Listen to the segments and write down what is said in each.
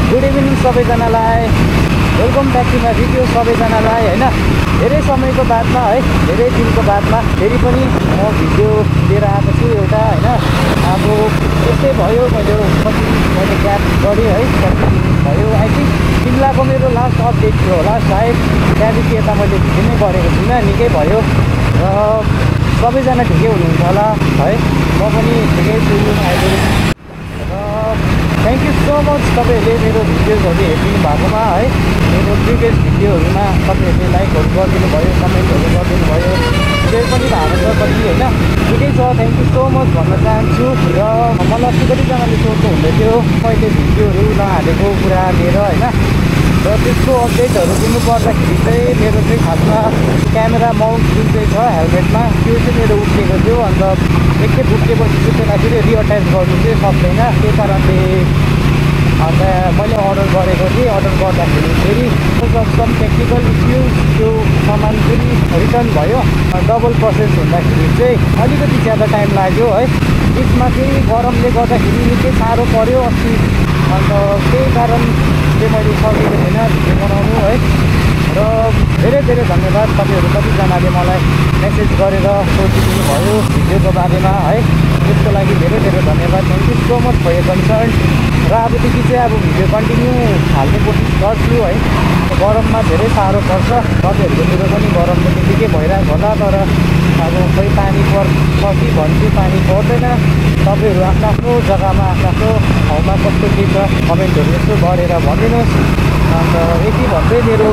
Good evening सबैजनालाई, welcome back to my video सबैजनालाई। होइन, धेरै समयको बादमा है, धेरै दिनको बादमा फेरि पनि म भिडियो लिएर आएको छु एउटा। होइन, अब यस्तै भयो, मैले ग्याप गरेँ है, कति दिन भयो। आई थिङ्क सिमलाको मेरो लास्ट अपडेट थियो होला सायद, त्यहाँदेखि यता मैले भिडियो नै गरेको छुइनँ, निकै भयो। र सबैजना ठिकै हुनुहुन्छ होला है, म पनि ठिकै छु अहिले। र थ्याङ्क यू सो मच तपाईँहरूले मेरो भिडियोजहरू हेरिदिनु भएकोमा है। मेरो प्रिभियस भिडियोहरूमा तपाईँहरूले लाइकहरू गरिदिनु भयो, कमेन्टहरू गरिदिनु भयो, सेयर पनि भएको छ कति। होइन, ठिकै छ, थ्याङ्क यू सो मच भन्न चाहन्छु। र मलाई अस्ति कतिजनाले सोध्नु हुँदै थियो मैले भिडियोहरू नहालेको कुरा लिएर। होइन, र त्यसको अपडेटहरू दिनु पर्दाखेरि चाहिँ मेरो चाहिँ खासमा क्यामेरा माउन्ट जुन चाहिँ छ हेलमेटमा त्यो चाहिँ मेरो उठेको थियो। अन्त एकखेप उठेपछि चाहिँ त्यसलाई फेरि रिअट्याच गर्नु चाहिँ सक्दैन, त्यही कारणले अन्त मैले अर्डर गरेको थिएँ। अर्डर गर्दाखेरि फेरि सम टेक्निकल इस्युज त्यो सामान फेरि रिटर्न भयो। डबल प्रोसेस हुँदाखेरि चाहिँ अलिकति ज्यादा टाइम लाग्यो है। बिचमा फेरि गरमले गर्दाखेरि निकै साह्रो पऱ्यो अस्ति, अन्त त्यही कारण चाहिँ मैले सकेको थिएन भिडियो बनाउनु है। र धेरै धेरै धन्यवाद, तपाईँहरू कतिजनाले मलाई मेसेज गरेर सोधिदिनु भयो भिडियोको बारेमा है, त्यसको लागि धेरै धेरै धन्यवाद। Thank you so much for your concern. र अबदेखि चाहिँ अब भिडियो कन्टिन्यू हाल्ने कोसिस गर्छु है। गरममा धेरै साह्रो पर्छ, तपाईँहरूकोतिर पनि गरम त त्यतिकै भइरहेको होला, तर अब खोइ पानी पर्छ कि भन्छु पानी पर्दैन। तपाईँहरू आफ्नो आफ्नो जग्गामा आफ्नो आफ्नो ठाउँमा कस्तो के छ कमेन्टहरू यसो गरेर भनिदिनुहोस्। अन्त यति भन्दै मेरो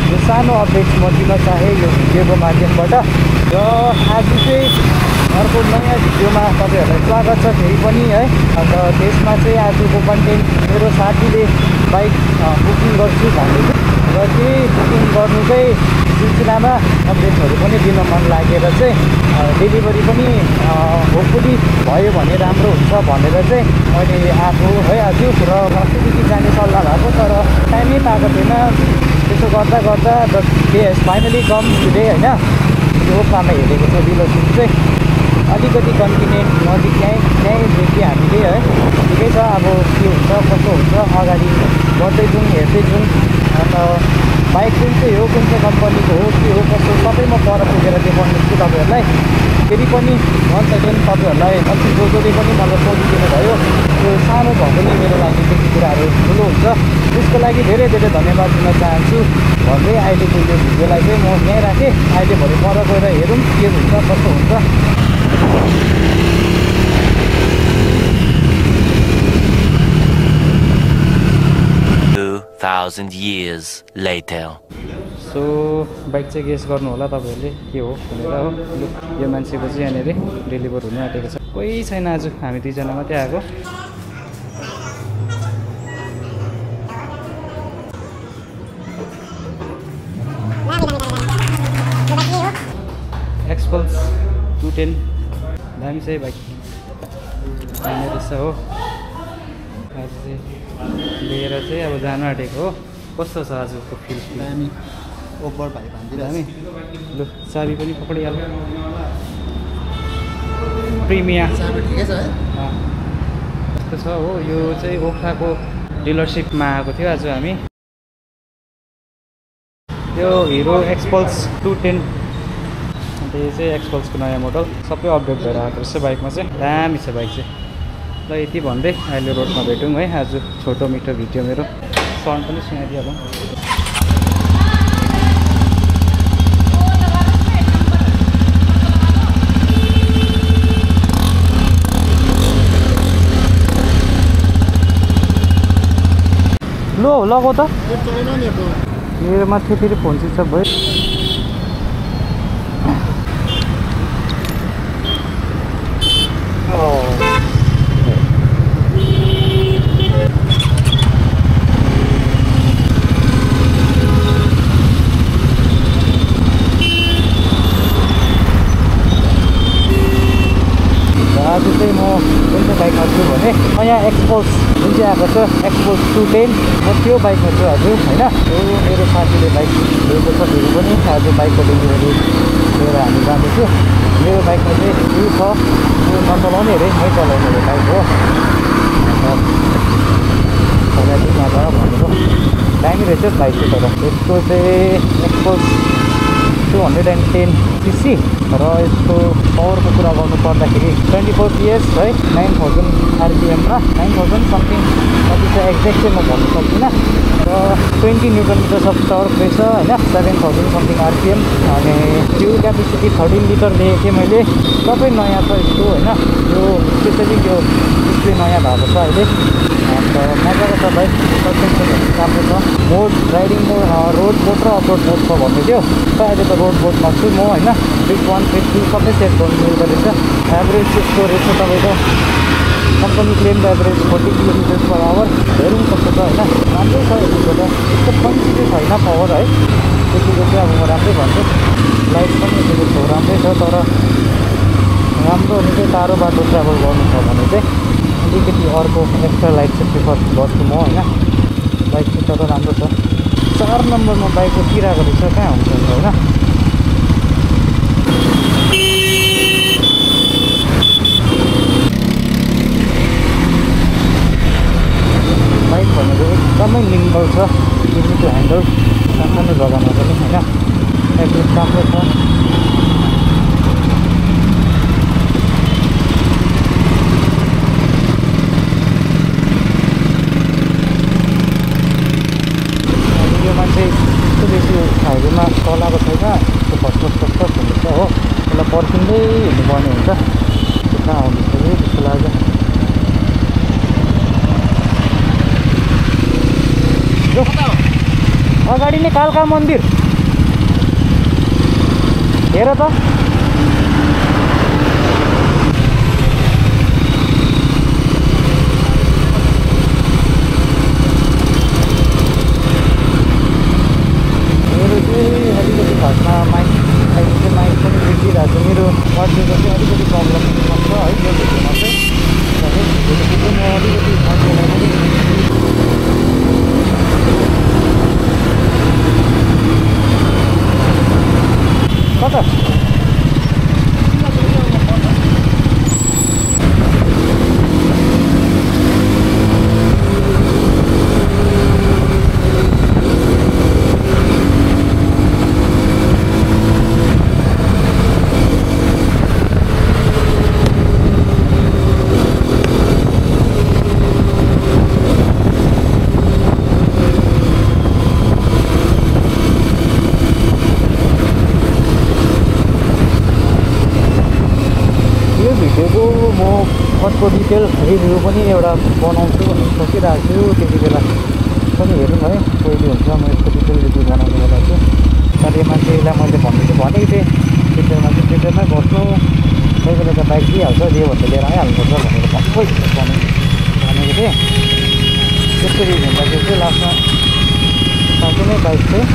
यो सानो अपडेट म दिन चाहेँ यो भिडियोको माध्यमबाट। र आज चाहिँ अर्को नयाँ भिडियोमा तपाईँहरूलाई स्वागत छ फेरि पनि है। अन्त त्यसमा चाहिँ आजको कन्टेन्ट मेरो साथीले बाइक बुकिङ गर्छु भन्दै थियो, र त्यही बुकिङ गर्नु चाहिँ सिलसिलामा अपडेट्सहरू पनि दिन मन लागेर चाहिँ डेलिभरी पनि होपफुली भयो भने राम्रो हुन्छ भनेर चाहिँ मैले आएको है आज। र अस्तिदेखि जाने सल्लाह भएको, तर टाइमै पाएको थिएन। त्यसो गर्दा गर्दा the day has finally com today. होइन, त्यो ओखलामा हेरेको छ डिलरसिप चाहिँ अलिकति कन्भिनियन्ट नजिक त्यहीँ देखि हामीले है। ठिकै छ, अब के हुन्छ कस्तो हुन्छ अगाडि बढ्दै जाउँ हेर्दै जाउँ। अन्त बाइक जुन चाहिँ हो कुन चाहिँ कम्पनीको हो के हो कस्तो सबै म पर पुगेर देखाउनेछु तपाईँहरूलाई। फेरि पनि भन्छ जुन तपाईँहरूलाई अस्ति जोजोले पनि मलाई सोधिदिनु भयो, त्यो सानो भए पनि मेरो लागि त्यति कुराहरू ठुलो हुन्छ, त्यसको लागि धेरै धेरै धन्यवाद दिन चाहन्छु भन्दै अहिलेको यो भिडियोलाई चाहिँ म यहीँ राखेँ। अहिले भरे पर गएर हेरौँ के हुन्छ कस्तो हुन्छ। 2,000 years later. सो बाइक चाहिँ गेस गर्नु होला तपाईँहरूले के हो भनेर हो। यो मान्छेको चाहिँ यहाँनिर डेलिभर हुनु आँटेको छ, कोही छैन आज, हामी दुईजना मात्रै आएको। एक्सपल्स 210 दामी चाहिँ बाइक दामी रहेछ हो। आज चाहिँ लिएर चाहिँ अब जानु आँटेको हो। कस्तो छ आजको फिल? दामी ओभर भाइ भन्दिरहेको दामी। लु चाबी पनि पक्रिहाल्नु। प्रिमिया चाबी ठिकै छ है। कस्तो छ हो, यो चाहिँ ओखलाको डिलरसिपमा आएको थियो आज हामी। यो हिरो एक्सपल्स 210, अन्त यो चाहिँ एक्सपल्सको नयाँ मोडल सबै अपडेट भएर आएको रहेछ बाइकमा चाहिँ। दामी छ बाइक चाहिँ। ल यति भन्दै अहिले रोडमा भेटौँ है। आज छोटो मिठो भिडियो मेरो साउन्ड पनि सुनाइदिइहालौँ। लो लगाऊ त, मेरोमा थियो फेरि फोन स्विच अफ भयो। आज चाहिँ म कुन चाहिँ बाइकमा छु भने नयाँ एक्सपल्स जुन चाहिँ आएको छ एक्सपल्स 210, म त्यो बाइकमा छु हजुर। होइन, यो मेरो साथीले बाइक लिएको छ फेरि पनि आज बाइकको डेलिभरी लिएर हामी जाँदैछु। मेरो बाइकमा चाहिँ यो छ, यो नचलाउने अरे मै चलाउने बाइक हो। अन्त रहेछ बाइक चाहिँ। तर यसको चाहिँ एक्सपोज 210cc र यसको पावरको कुरा गर्नु पर्दाखेरि 24 PS है, 9000 RPM-मा 9000 समथिङ, कति चाहिँ एक्ज्याक्ट चाहिँ म भन्नु सक्दिनँ। र 20 Nm अफ टर्क रहेछ होइन, 7000 समथिङ RPM। अनि फ्युल क्यापेसिटी 13 लिटर लिएको थिएँ मैले। सबै नयाँ छ यसको होइन, यो स्पेसली यो डिस्प्ले नयाँ भएको छ अहिले। अन्त मजाको छ भाइ, सस्पेन्सनहरू राम्रो छ। मोड राइडिङ मोड, रोड मोड र अफरोड मोड छ भन्दै थियो। त अहिले त रोड मोडमा छु म होइन। ब्रिक 1 ब्रिक 2 सबै सेट गर्नु मिल्दो रहेछ। एभरेज यसको रहेछ तपाईँको कम्पनी क्लेम एभरेज 40 km/h। हेरौँ कस्तो छ होइन, राम्रै छ यसको त। यस्तो फन्सी चाहिँ छैन पावर है, त्यतिको चाहिँ अब म राम्रै भन्छु। लाइट पनि यसको छेउ राम्रै छ, तर राम्रो निकै टाढो बाटो ट्राभल गर्नु छ भने चाहिँ अलिकति अर्को एक्स्ट्रा लाइट चाहिँ प्रिफर गर्छु म होइन। बाइक चाहिँ तर राम्रो छ। 4 नम्बरमा बाइक उठिरहेको रहेछ, कहाँ हुन्छ होइन। बाइक भनेको एकदमै निम्बल छ, इजी टु ह्यान्डल, सानो जग्गामा पनि होइन। एकदम राम्रो छ। यो मान्छे त्यस्तो बेसी हाइवेमा चलाएको छैन, त्यो फस्टफस्ट हुँदैछ हो, त्यसलाई पर्खिँदै हिँड्नुपर्ने हुन्छ। त्यो कहाँ आउँदैछ कि जस्तो लाग्यो। अगाडि नै कालका मन्दिर हेर त। मेरो चाहिँ अलिकति घरमा माइक अहिले चाहिँ माइक पनि बिग्रिरहेको छ। मेरो अडियोको चाहिँ अलिकति प्रब्लम सक्छ है यो भिडियोमा चाहिँ। म अलिकति कता भिडियोको म कस्तो डिटेल रिभ्यू पनि एउटा बनाउँछु भन्ने सोचिरहेको छु। त्यति बेला पनि हेरौँ है, कहिले हुन्छ म यस्तो डिटेल रिभ्यू बनाउने बेला चाहिँ। तर यो मान्छेलाई मैले भनेको थिएँ डिटेलमा चाहिँ डिटेलमै बस्नु, कोही बेला त बाइक दिइहाल्छ, दियो भने त लिएर आइहाल्नुपर्छ भनेर सबै भनेको थिएँ। त्यसरी हुँदाखेरि चाहिँ लास्टमा साँच्चै नै बाइक चाहिँ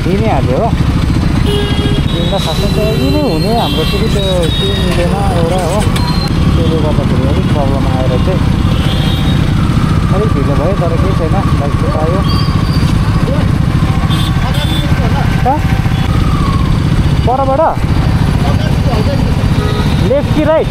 दिनै हाल्यो हो। दिँदा खासमा त अघि नै हुने, हाम्रो फेरि त्यो मिलेन एउटा हो, त्यसले गर्दाखेरि अलिक प्रब्लम आएर चाहिँ अलिक ढिलो भयो। तर केही छैन, बाइक चाहिँ पायो। परबाट लेफ्ट कि राइट?